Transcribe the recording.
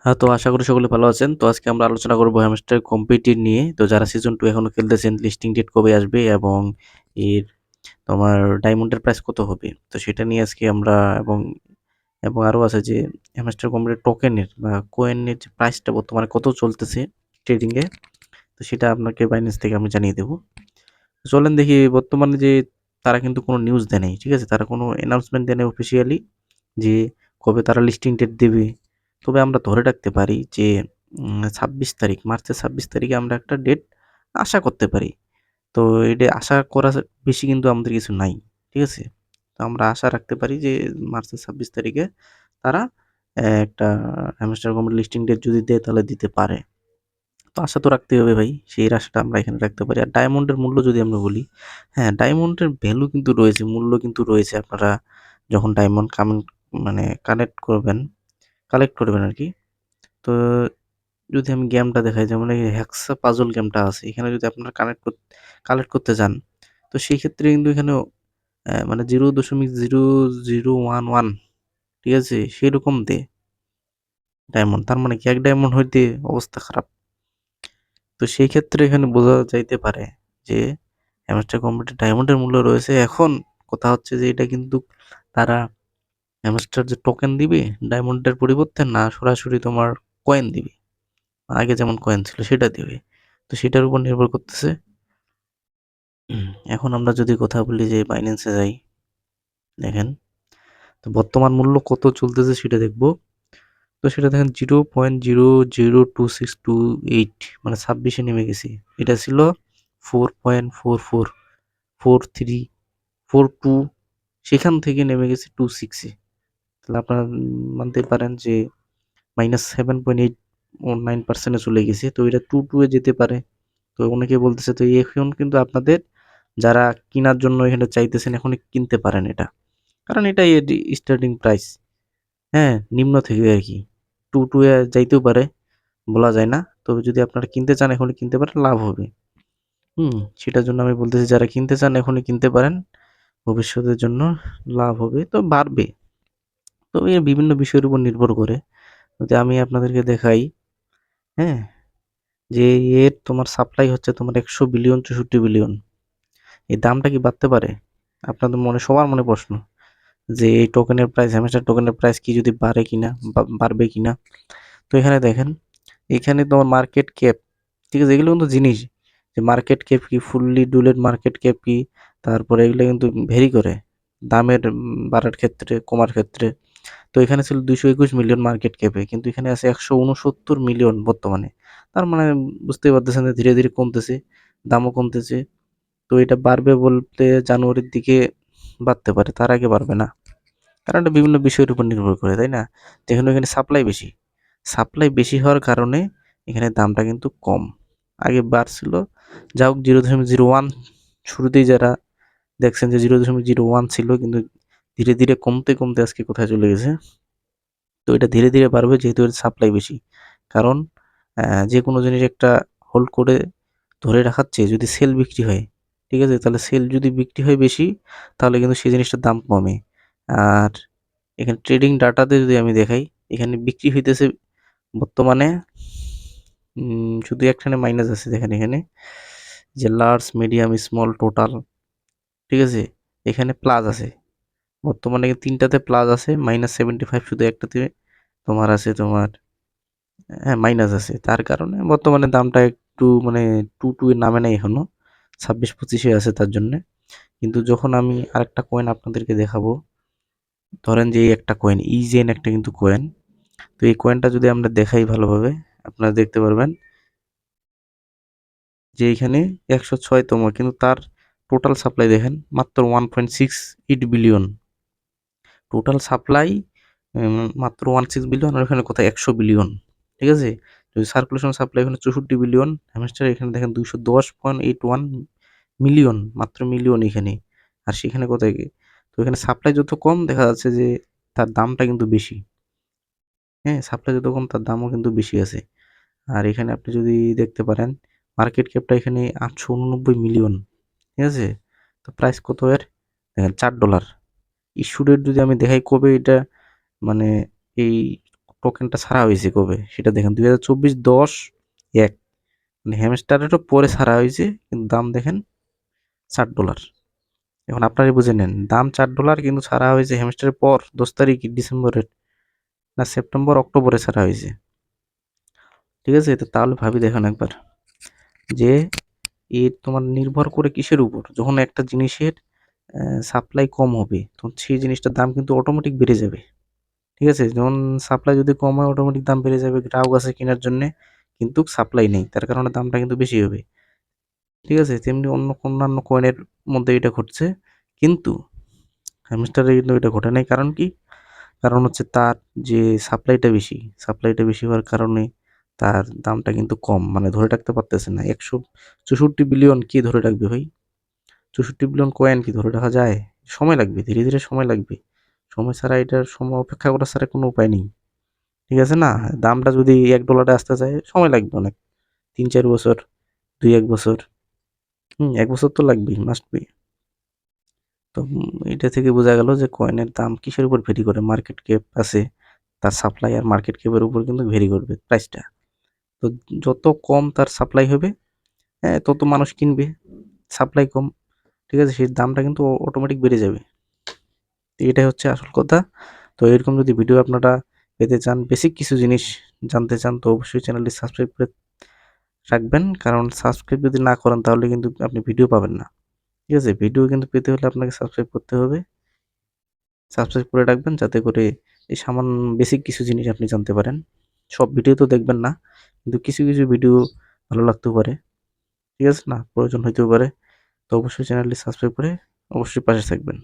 হ্যাঁ, তো আশা করি সকলে ভালো আছেন। তো আজকে আমরা আলোচনা করব হ্যামস্টার কম্পিটিট নিয়ে। তো যারা সিজন 2 এখনো খেলতেছেন, লিস্টিং ডেট কবে আসবে এবং এর তোমার ডায়মন্ডের প্রাইস কত হবে? তো সেটা নিয়ে আজকে আমরা এবং আরো আছে যে হ্যামস্টার কম্পিটিট টোকেনের বা কয়েনের যে প্রাইসটা বর্তমানে কত চলতেছে ট্রেডিং এ, তো সেটা আপনাকে বাইন্যান্স থেকে আমি জানিয়ে দেব। তো চলেন দেখি বর্তমানে যে তারা কিন্তু কোনো নিউজ দেয় নাই, ঠিক আছে? তারা কোনো অ্যানাউন্সমেন্ট দেয় নাই অফিসিয়ালি যে কবে তারা লিস্টিং ডেট দেবে। তবে আমরা ধরে রাখতে পারি যে ২৬ তারিখ, মার্চের ২৬ তারিখে আমরা একটা ডেট আশা করতে পারি। তো এটা আশা করা বেশি কিন্তু আমাদের কিছু নাই। ঠিক আছে? তো আমরা আশা রাখতে পারি যে মার্চের ২৬ তারিখে তারা একটা হ্যামস্টার কোম্পানি লিস্টিং ডেট যদি দেয় তাহলে দিতে পারে। তো আশা তো রাখতেই হবে ভাই। সেই আশাটা আমরা এখানে রাখতে পারি। আর ডায়মন্ডের মূল্য যদি আমরা বলি, হ্যাঁ, ডায়মন্ডের ভ্যালু কিন্তু রয়েছে, মূল্য কিন্তু রয়েছে। আপনারা যখন ডায়মন্ড মানে কালেক্ট করবেন আরকি। তো যদি আমি গেমটা দেখাই, যেমন এই হেক্সা পাজল গেমটা আছে, এখানে যদি আপনারা কালেক্ট করতে যান, তো সেই ক্ষেত্রে কিন্তু এখানেও মানে 0.0011, ঠিক আছে? সেরকম দেয় ডায়মন্ড। তার মানে কি ১ ডায়মন্ড হইতে অবস্থা খারাপ। তো সেই ক্ষেত্রে এখানে বোঝা যাইতে পারে যে হ্যামস্টার কোম্পানির ডায়মন্ডের মূল্য রয়েছে। এখন কথা হচ্ছে যে এটা কিন্তু তারা হ্যামস্টার যে টোকেন দিবে ডায়মন্ডের পরিবর্তে, না সরাসরি তোমার কয়েন দিবে। আগে যেমন কয়েন ছিল সেটা দিবে। তো সেটার উপর নির্ভর করতেছে। এখন আমরা যদি কথা বলি যে বাইন্যান্সে যাই, দেখেন তো বর্তমান মূল্য কত চলতেছে সেটা দেখব। তো সেটা দেখেন 0.002628, মানে 26-এ নেমে গেছে। এটা ছিল 4.444342, সেখান থেকে নেমে গেছে 26-এ। তাহলে আপনারা মানতে পারেন যে -7.819% চলে গেছে। তো এটা 22 এ যেতে পারে। তো অনেকে বলতেছে, তো এখন কিন্তু আপনাদের যারা কেনার জন্য এখানে চাইতেছেন এখনই কিনতে পারেন এটা। কারণ এটাই এর স্টার্টিং প্রাইস। হ্যাঁ, নিম্ন থেকে আরকি। 22 এ যাইতেও পারে, বলা যায় না। তবে যদি আপনারা কিনতে চান এখনই কিনতে পারেন, লাভ হবে। সেটার জন্য আমি বলতেছি যারা কিনতে চান এখনই কিনতে পারেন। ভবিষ্যতের জন্য লাভ হবে, তো বাড়বে। তো এর বিভিন্ন বিষয়ের উপর নির্ভর করে। যদি আমি আপনাদেরকে দেখাই, হ্যাঁ? যে এর তোমার সাপ্লাই হচ্ছে তোমার ১০০ বিলিয়ন, ৬৪ বিলিয়ন। এই দামটা কি বাড়তে পারে? আপনাদের সবার মনে প্রশ্ন যে এই টোকেনের প্রাইস, হ্যামস্টার টোকেনের প্রাইস কি যদি বাড়ে কিনা বা বাড়বে কিনা? তো এখানে দেখেন, এখানে তোমার মার্কেট ক্যাপ, ঠিক আছে? এগুলো কিন্তু জিনিস যে মার্কেট ক্যাপ কি, ফুললি ডুলেড মার্কেট ক্যাপ কি, তারপরে এগুলো কিন্তু ভেরি করে দামের বাড়ার ক্ষেত্রে, কমার ক্ষেত্রে। তো এখানে ছিল ২২১ মিলিয়ন মার্কেট ক্যাপে, কিন্তু এখানে আছে ১৬৯ মিলিয়ন বর্তমানে। তার মানে বুঝতেই পারতেছেন যে ধীরে ধীরে কমতেছে, দামও কমতেছে। তো এটা বাড়বে বলতে জানুয়ারির দিকে বাড়তে পারে, তার আগে বাড়বে না। কারণ এটা বিভিন্ন বিষয়ের উপর নির্ভর করে, তাই না? যেখানে এখানে সাপ্লাই বেশি, সাপ্লাই বেশি হওয়ার কারণে এখানে দামটা কিন্তু কম। আগে বাড়ছিল, যা হোক 0.01, শুরুতেই যারা দেখছেন যে 0.01 ছিল, কিন্তু ধীরে ধীরে কমতে কমতে আজকে কোথায় চলে গেছে। তো এটা ধীরে ধীরে বাড়বে যেহেতু এর সাপ্লাই বেশি। কারণ যে কোনো জিনিস একটা হোল্ড করে ধরে রাখার চেয়ে যদি সেল বিক্রি হয়, ঠিক আছে? তাহলে সেল যদি বিক্রি হয় বেশি, তাহলে কিন্তু সেই জিনিসটার দাম কমে। আর এখানে ট্রেডিং ডাটাতে যদি আমি দেখাই, এখানে বিক্রি হইতেছে বর্তমানে শুধু একখানে মাইনাস আছে, দেখেন এখানে যে লার্জ, মিডিয়াম, স্মল, টোটাল, ঠিক আছে? এখানে প্লাস আছে। বর্তমানে ৩টাতে প্লাস আছে, -75 শুধু একটাতে তোমার আছে তোমার, হ্যাঁ, মাইনাস আছে। তার কারণে বর্তমানে দামটা একটু মানে 22 এর নামে নাই এখনো। ২৬-২৫ এ আছে তার জন্যে। কিন্তু যখন আমি আরেকটা কয়েন আপনাদেরকে দেখাবো, ধরেন যে এই একটা কয়েন, ইজেন একটা কিন্তু কয়েন। তো এই কয়েনটা যদি আমরা দেখাই ভালোভাবে, আপনারা দেখতে পারবেন যে এখানে ১০৬তম, কিন্তু তার টোটাল সাপ্লাই দেখেন মাত্র 1.68 বিলিয়ন। টোটাল সাপ্লাই মাত্র 16 বিলিয়ন, আর এখানে কোথায় ১০০ বিলিয়ন, ঠিক আছে? যদি সার্কুলেশন সাপ্লাই এখানে ৬৪ বিলিয়ন, হ্যামস্টার এখানে দেখেন ২১০.81 মিলিয়ন, মাত্র মিলিয়ন এখানে। আর সেখানে কোথায় কি? তো এখানে সাপ্লাই যত কম দেখা যাচ্ছে যে তার দামটা কিন্তু বেশি। হ্যাঁ, সাপ্লাই যত কম তার দামও কিন্তু বেশি আছে। আর এখানে আপনি যদি দেখতে পারেন মার্কেট ক্যাপটা এখানে ৮৮৯ মিলিয়ন, ঠিক আছে? তো প্রাইস কত এর? দেখেন $৪। ইস্যু ডেট যদি আমি দেখাই কবে এটা, মানে এই টোকেনটা ছাড়া হয়েছে কবে সেটা দেখেন 2024-10-1, মানে হ্যামস্টারেরও পরে ছাড়া হয়েছে, কিন্তু দাম দেখেন $60। এখন আপনারাই বুঝে নেন, দাম $4 কিন্তু ছাড়া হয়েছে হ্যামস্টারের পর 10 তারিখ ডিসেম্বরের, না সেপ্টেম্বর অক্টোবরে ছাড়া হয়েছে। ঠিক আছে, তো তাহলে ভাবি দেখেন একবার যে তোমার নির্ভর করে কিসের উপর, যখন একটা জিনিসের সাপ্লাই কম হবে তখন সেই জিনিসটার দাম কিন্তু অটোমেটিক বেড়ে যাবে। ঠিক আছে, যেমন সাপ্লাই যদি কম হয় অটোমেটিক দাম বেড়ে যাবে, গ্রাহক আছে কেনার জন্য, কিন্তু সাপ্লাই নেই, তার কারণে দামটা কিন্তু বেশি হবে। ঠিক আছে, তেমনি অন্যান্য কয়েনের মধ্যে এটা ঘটছে, কিন্তু হ্যামস্টারে কিন্তু এটা ঘটে নাই। কারণ কি? কারণ হচ্ছে তার যে সাপ্লাইটা বেশি হওয়ার কারণে তার দামটা কিন্তু কম, মানে ধরে রাখতে পারতেছে না। 164 বিলিয়ন কি ধরে রাখবে ভাই? 64 বিলিয়ন কয়েন কি ধরে রাখা যায়? সময় লাগবে, ধীরে ধীরে সময় লাগবে। সময় ছাড়া, এটার সময় অপেক্ষা করা ছাড়া কোনো উপায় নেই। ঠিক আছে না? দামটা যদি $1 আসতে চায় সময় লাগবে অনেক, 3-4 বছর, 2-1 বছর, 1 বছর তো লাগবেই, মাস্ট বি। তো এটা থেকে বোঝা গেল যে কয়েনের দাম কিসের উপর ভেরি করে, মার্কেট ক্যাপ আছে, তার সাপ্লাই আর মার্কেট ক্যাপের উপর কিন্তু ভেরি করবে প্রাইসটা। তো যত কম তার সাপ্লাই হবে, হ্যাঁ, তত মানুষ কিনবে। সাপ্লাই কম, ঠিক আছে, সেই দামটা কিন্তু অটোমেটিক বেড়ে যাবে। এটাই হচ্ছে আসল কথা। তো এরকম যদি ভিডিও আপনারা পেতে চান, বেসিক কিছু জিনিস জানতে চান, তো অবশ্যই চ্যানেলটি সাবস্ক্রাইব করে রাখবেন। কারণ সাবস্ক্রাইব যদি না করেন তাহলে কিন্তু আপনি ভিডিও পাবেন না। ঠিক আছে, ভিডিও কিন্তু পেতে হলে আপনাকে সাবস্ক্রাইব করতে হবে। সাবস্ক্রাইব করে রাখবেন যাতে করে এই সামান্য বেসিক কিছু জিনিস আপনি জানতে পারেন। সব ভিডিও তো দেখবেন না, কিন্তু কিছু কিছু ভিডিও ভালো লাগতেও পারে। ঠিক আছে না? প্রয়োজন হইতেও পারে। তো অবশ্যই চ্যানেলটি সাবস্ক্রাইব করে অবশ্যই পাশে থাকবেন।